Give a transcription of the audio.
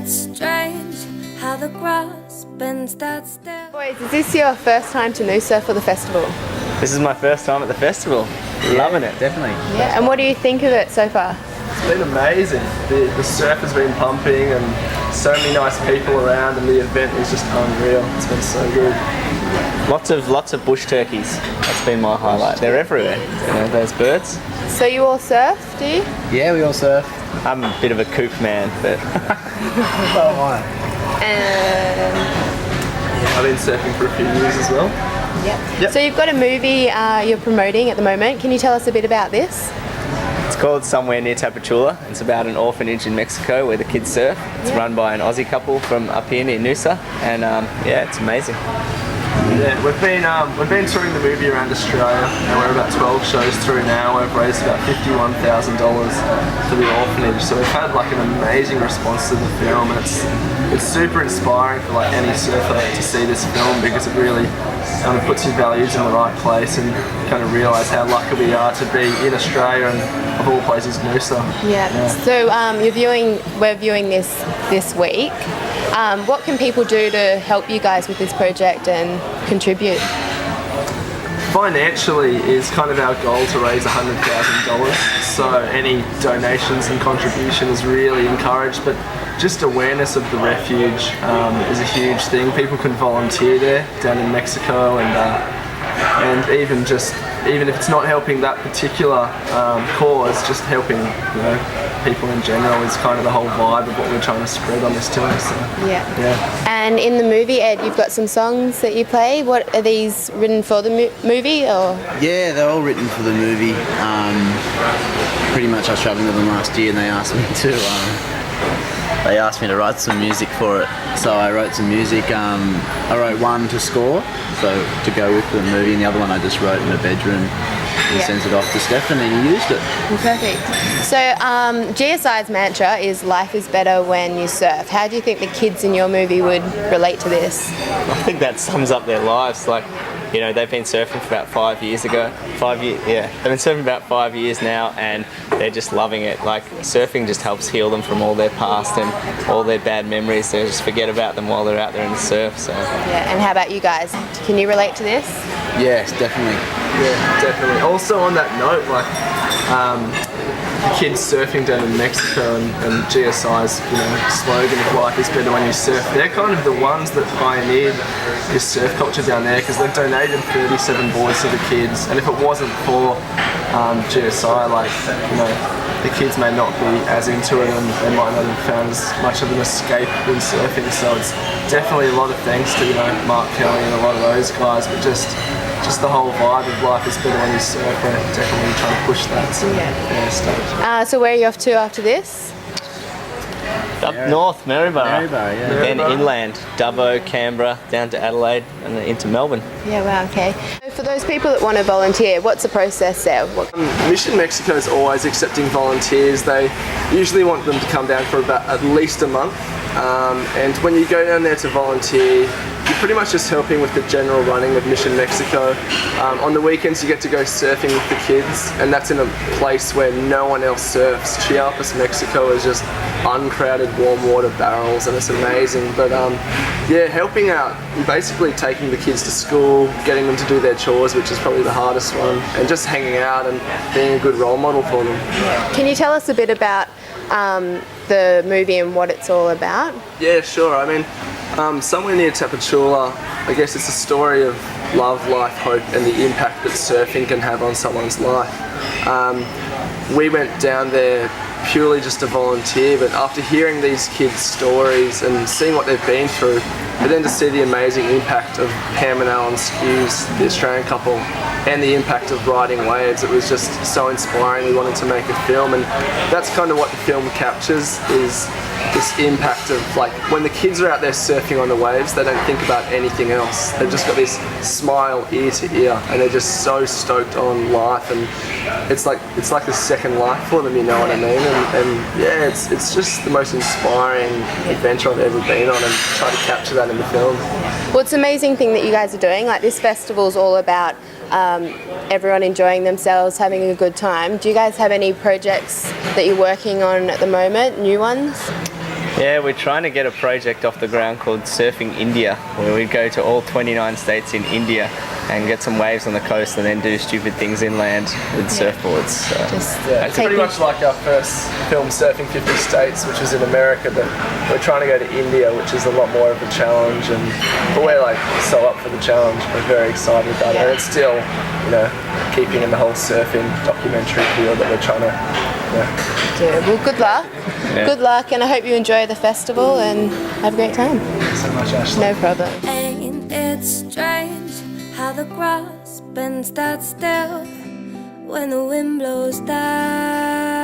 It's strange how the grass bends that still. Boys, is this your first time to Noosa for the festival? This is my first time at the festival. Loving it. Definitely. Yeah, and what do you think of it so far? It's been amazing. The surf has been pumping and so many nice people around, and the event is just unreal. It's been so good. Lots of bush turkeys. That's been my highlight. They're everywhere. You know, those birds. So you all surf, do you? Yeah, we all surf. I'm a bit of a coop man, but And I've been surfing for a few years as well. Yep. So you've got a movie you're promoting at the moment. Can you tell us a bit about this? it's called Somewhere Near Tapachula. It's about an orphanage in Mexico where the kids surf. It's run by an Aussie couple from up here near Noosa, and yeah, it's amazing. Yeah, we've been touring the movie around Australia, and we're about 12 shows through now. We've raised about $51,000 for the orphanage, so we've had like an amazing response to the film, and it's super inspiring for like any surfer to see this film, because it really kind of puts your values in the right place and kind of realise how lucky we are to be in Australia and of all places Noosa. Yeah. So we're viewing this week. What can people do to help you guys with this project and contribute? Financially is kind of our goal to raise $100,000, so any donations and contribution is really encouraged, but just awareness of the Refuge is a huge thing. People can volunteer there down in Mexico, and even if it's not helping that particular cause, just helping people in general is kind of the whole vibe of what we're trying to spread on this tour. So, yeah. And in the movie, Ed, you've got some songs that you play. What are these written for the movie, or? Yeah, they're all written for the movie. Pretty much I was travelling with them last year, and they asked me to write some music for it. So I wrote some music. I wrote one to score, so to go with the movie, and the other one I just wrote in a bedroom and sent it off to Stefan, and he used it. Perfect. So GSI's mantra is "Life is better when you surf." How do you think the kids in your movie would relate to this? I think that sums up their lives. Like, you know, they've been surfing for about 5 years ago. 5 years, yeah. They've been surfing about 5 years now, and they're just loving it. Like, surfing just helps heal them from all their past and all their bad memories. They just forget about them while they're out there in the surf. So. Yeah. And how about you guys? Can you relate to this? Yes, definitely. Yeah, definitely. Also on that note, like the kids surfing down in Mexico and GSI's slogan of "Life is better when you surf," they're kind of the ones that pioneered this surf culture down there, because they've donated 37 boards to the kids, and if it wasn't for GSI, the kids may not be as into it, and they might not have found as much of an escape in surfing. So it's definitely a lot of thanks to Mark Kelly and a lot of those guys, but just the whole vibe of life is better when you surf. We're definitely trying to push that. So, so where are you off to after this? Up north, Maryborough. Then Maryborough. inland, Dubbo, Canberra, down to Adelaide, and then into Melbourne. Yeah, wow, okay. So for those people that want to volunteer, what's the process there? Mission Mexico is always accepting volunteers. They usually want them to come down for about at least a month. And when you go down there to volunteer, you're pretty much just helping with the general running of Mission Mexico. On the weekends you get to go surfing with the kids, and that's in a place where no one else surfs. Chiapas, Mexico is just uncrowded warm water barrels, and it's amazing. But yeah, helping out, basically taking the kids to school, getting them to do their chores, which is probably the hardest one, and just hanging out and being a good role model for them. Can you tell us a bit about the movie and what it's all about? Yeah, sure. I mean, Somewhere Near Tapachula, I guess it's a story of love, life, hope, and the impact that surfing can have on someone's life. We went down there purely just to volunteer, but after hearing these kids' stories and seeing what they've been through, but then to see the amazing impact of Pam and Alan Skews, the Australian couple, and the impact of riding waves, it was just so inspiring. We wanted to make a film, and that's kind of what the film captures, is this impact of, like, when the kids are out there surfing on the waves, they don't think about anything else. They've just got this smile ear to ear, and they're just so stoked on life, and it's like a second life for them, you know what I mean? And yeah, it's just the most inspiring adventure I've ever been on, and try to capture that in the film. Well, it's an amazing thing that you guys are doing. Like, this festival's all about everyone enjoying themselves, having a good time. Do you guys have any projects that you're working on at the moment, new ones? Yeah, we're trying to get a project off the ground called Surfing India, where we go to all 29 states in India and get some waves on the coast and then do stupid things inland with surfboards. So. Yeah, it's pretty much like our first film, Surfing 50 States, which was in America, but we're trying to go to India, which is a lot more of a challenge, but we're like so up for the challenge. We're very excited about it, and it's still, you know, keeping in the whole surfing documentary field that we're trying to, Yeah, well, good luck. Yeah. Good luck, and I hope you enjoy the festival and have a great time. Thanks so much, Ashley. No problem. Ain't it strange how the grass bends that still when the wind blows down?